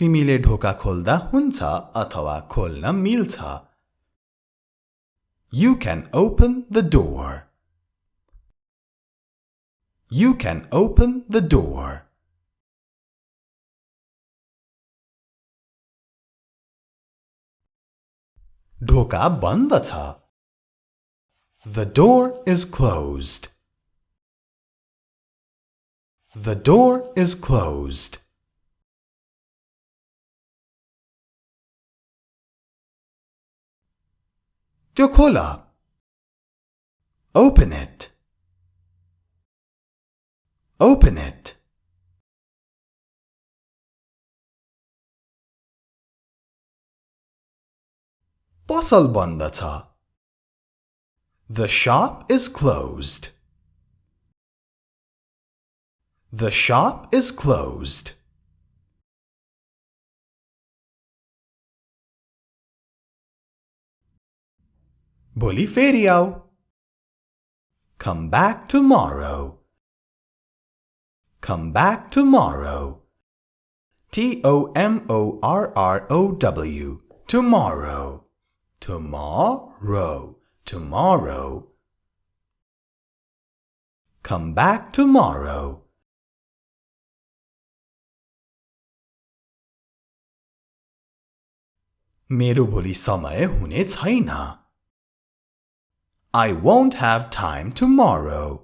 तिमीले ढोका खोल्दा हुन्छ अथवा खोल्न मिल्छ. You can open the door. You can open the door. ढोका बन्द छ. The door is closed. The door is closed. त्यो खोला. Open it. Open it. पसल बन्द छ. The shop is closed. The shop is closed. भोलि फेरि आऊ. Come back tomorrow. Come back tomorrow. Tomorrow. Tomorrow. Tomorrow. Tomorrow. Come back tomorrow. मेरो भोलि समय हुने छैन. I won't have time tomorrow.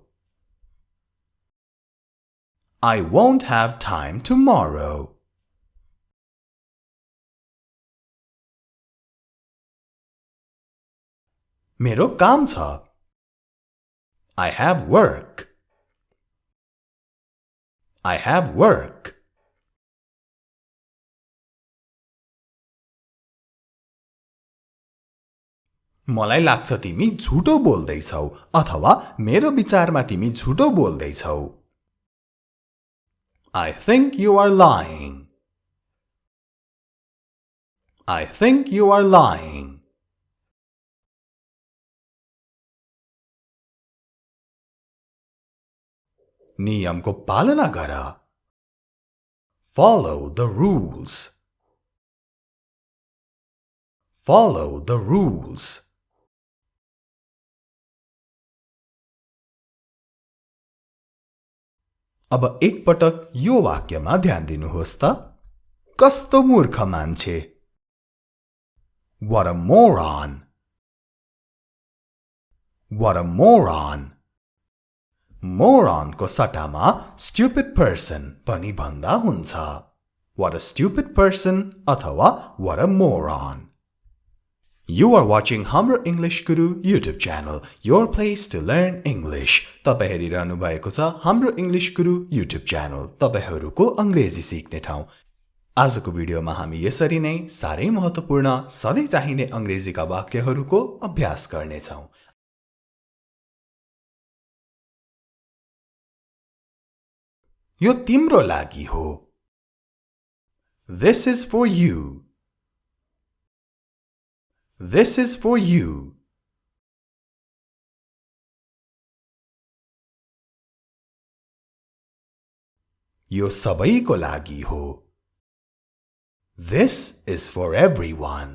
I won't have time tomorrow. मेरो काम छ. I have work. I have work. मलाई लाग्छ तिमी झुटो बोल्दैछौ अथवा मेरो विचारमा तिमी झुटो बोल्दैछौ. I think you are lying. I think you are lying. नियमको पालना गर. Follow the rules. Follow the rules. अब एक पटक यो वाक्यमा ध्यान दिनुहोस् त. कस्तो मूर्ख मान्छे. What a moron. What a moron. Moron को सट्टामा stupid person पनि भन्दा हुन्छ. What a stupid person अथवा what a moron. You are watching Hamro English Guru YouTube channel, your place to learn English. तपाई हेरिरहनु भएको छ हाम्रो English Guru YouTube channel, तपाईहरुको अंग्रेजी सिक्ने ठाउँ. आजको भिडियोमा हामी यसरी नै सारै महत्त्वपूर्ण सधैं चाहिने अंग्रेजीका वाक्यहरुको अभ्यास गर्ने छौं. यो तिम्रो लागि हो. This is for you. This is for you. यो सबैको लागि हो. This is for everyone.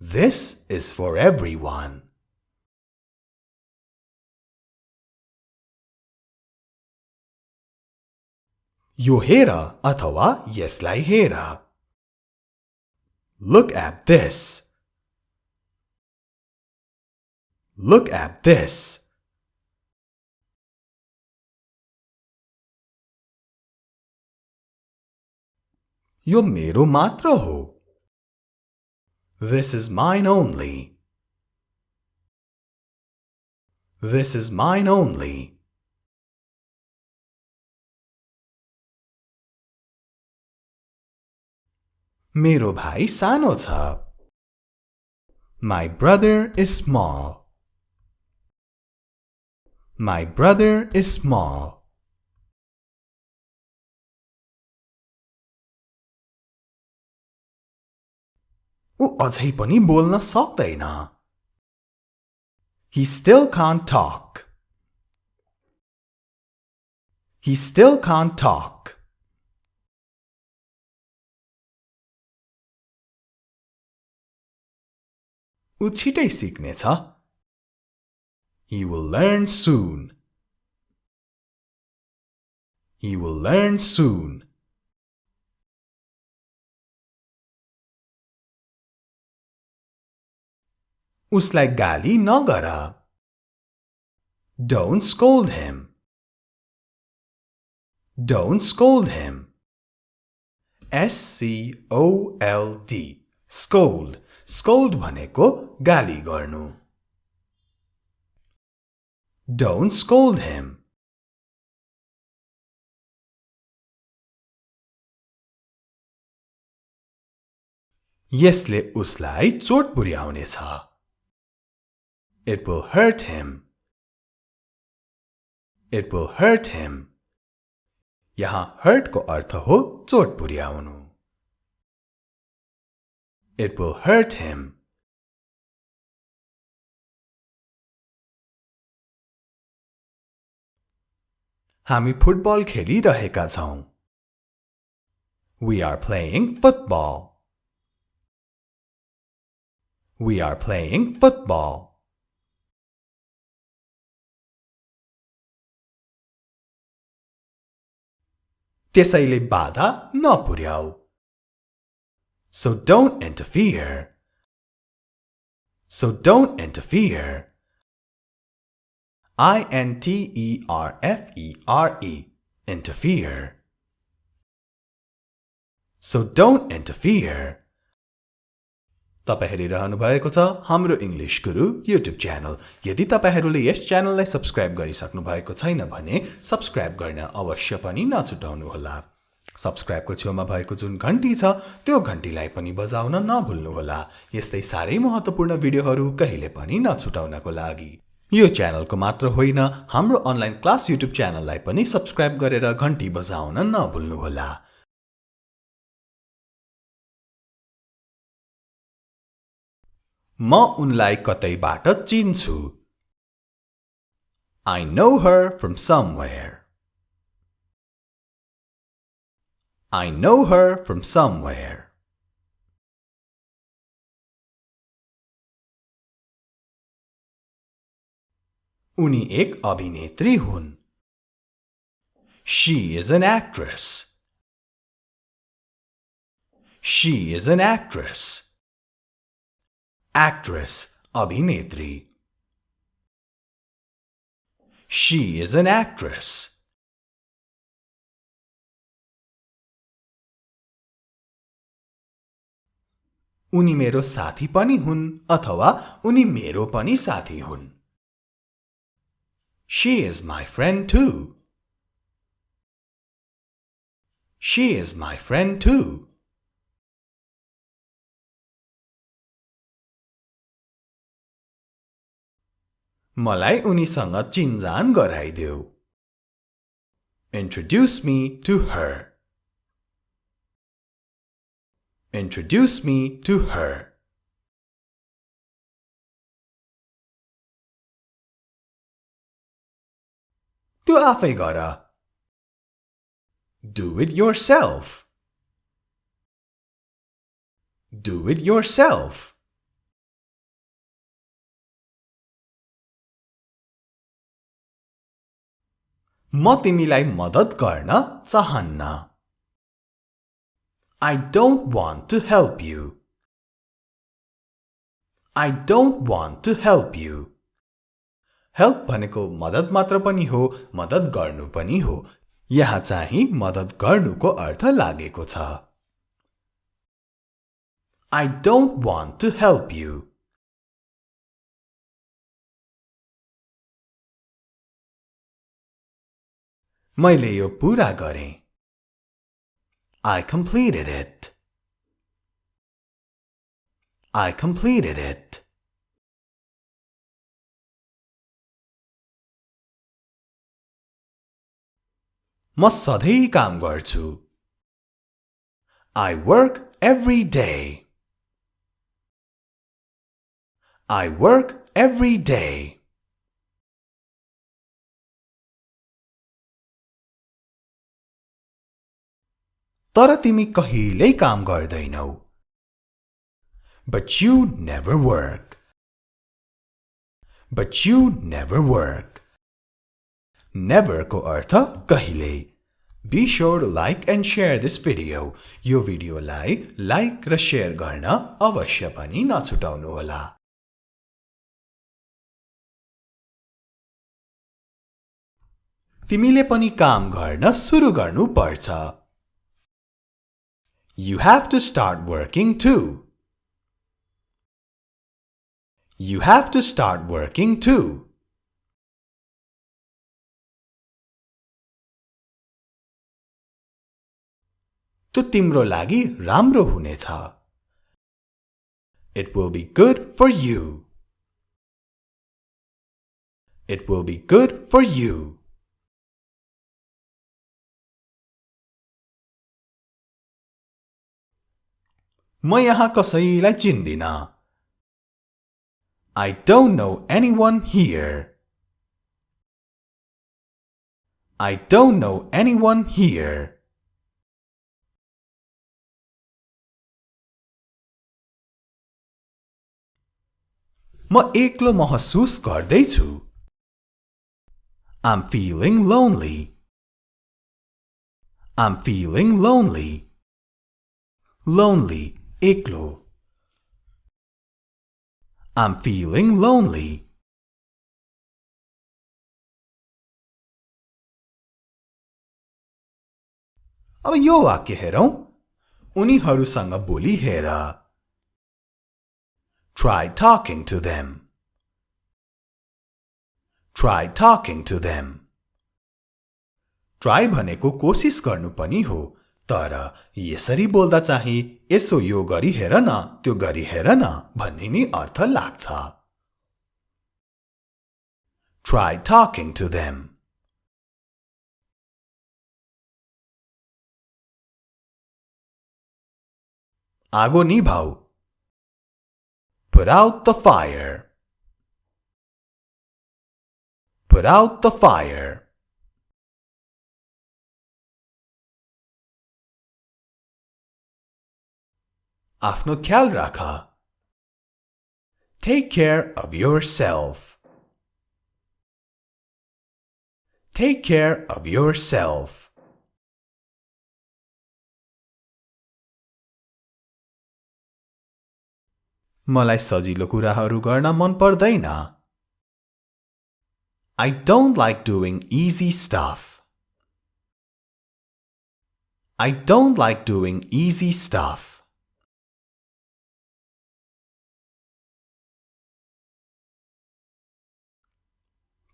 This is for everyone. यो हेर अथवा यसलाई हेर. Look at this. Look at this. यो मेरो मात्र हो. This is mine only. This is mine only. मेरो भाइ सानो छ. My brother is small. My brother is small. ऊ अझै पनि बोल्न सक्दैन. He still can't talk. He still can't talk. ऊ छिटै सिक्नेछ He will learn soon He will learn soon उसलाई गाली नगर Don't scold him Don't scold him S-C-O-L-D Scold Scold भनेको गाली गर्नु Don't scold him यसले उसलाई चोट पुर्याउनेछ It will hurt him It will hurt him यहाँ hurt को अर्थ हो चोट पुर्याउनु It will hurt him हामी फुटबल खेलिरहेका छौं We are playing football We are playing football त्यसैले बाधा नपुर्याऊ So don't interfere So don't interfere I-N-T-E-R-F-E-R-E Interfere So don't interfere तपाई हेरिरहनु भएको छ हाम्रो इंग्लिश गुरु युट्युब च्यानल यदि तपाईहरुले यस च्यानललाई सब्स्क्राइब गरिसक्नु भएको छैन भने सब्स्क्राइब गर्न अवश्य पनि नछुटाउनु होला सब्स्क्राइबको छेउमा भएको जुन घण्टी छ त्यो घण्टीलाई पनि बजाउन नभुल्नु होला यस्तै सारै महत्त्वपूर्ण भिडियोहरु कहिले पनि नछुटाउनको लागि यो च्यानलको मात्र होइन हाम्रो अनलाइन क्लास युट्युब च्यानललाई पनि सब्स्क्राइब गरेर घण्टी बजाउन नभुल्नु होला म उनलाई कतैबाट चिन्छु I know her from somewhere I know her from somewhere उनी एक अभिनेत्री हुन् She is an actress She is an actress Actress अभिनेत्री She is an actress उनी मेरो साथी पनि हुन् अथवा उनी मेरो पनि साथी हुन् She is my friend too She is my friend too मलाई उनीसँग चिनजान गराइदेऊ Introduce me to her Introduce me to her तू आफै गर Do it yourself Do it yourself म तिमीलाई मद्दत गर्न चाहन्न I don't want to help you I don't want to help you Help भनेको मद्दत मात्र पनि हो मद्दत गर्नु पनि हो यहाँ चाहिँ मद्दत गर्नुको अर्थ लागेको छ I don't want to help you मैले यो पूरा गरेँ I completed it I completed it म सधैँ काम गर्छु I work every day I work every day तर तिमी कहिल्यै काम गर्दैनौ But you never work but you never work. Never को अर्थ कहिले. Be sure to like and share this video. यो भिडियोलाई लाइक र शेयर गर्न अवश्य पनि नछुटाउनुहोला. तिमीले पनि काम गर्न सुरु गर्नु पर्छ. You have to start working too. You have to start working too. त्यो तिम्रो लागि राम्रो हुनेछ. It will be good for you. It will be good for you. म यहाँ कसैलाई चिन्दिन. I don't know anyone here. I don't know anyone here. म एक्लो महसुस गर्दैछु. I'm feeling lonely. I'm feeling lonely. Lonely, एक्लो. I'm feeling lonely. अब यो वाक्य हेरौं. उनीहरूसँग बोली हेर. Try talking to them. Try talking to them. Try भनेको कोशिश गर्नु पनि हो, तर यसरी बोल्दा चाहिँ यसो यो गरी हेर न, त्यो गरी हेर न भन्ने नि अर्थ लाग्छ. Try talking to them. आगो निभाऊ. Put out the fire. Put out the fire. आफ्नो ख्याल राख. Take care of yourself. Take care of yourself. मलाई सजिलो कुराहरू गर्न मन पर्दैन. I don't like doing easy stuff. I don't like doing easy stuff.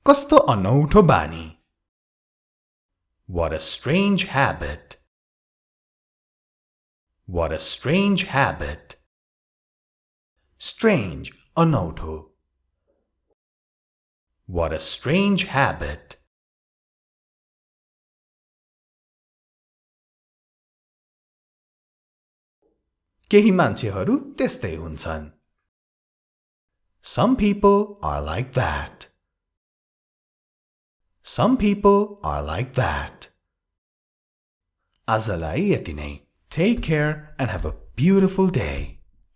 कस्तो अनौठो बानी. What a strange habit. What a strange habit. Strange, अनौठो. What a strange habit. केही मान्छेहरू त्यस्तै हुन्छन्. Some people are like that. Some people are like that. आजलाई यति नै. Take care and have a beautiful day.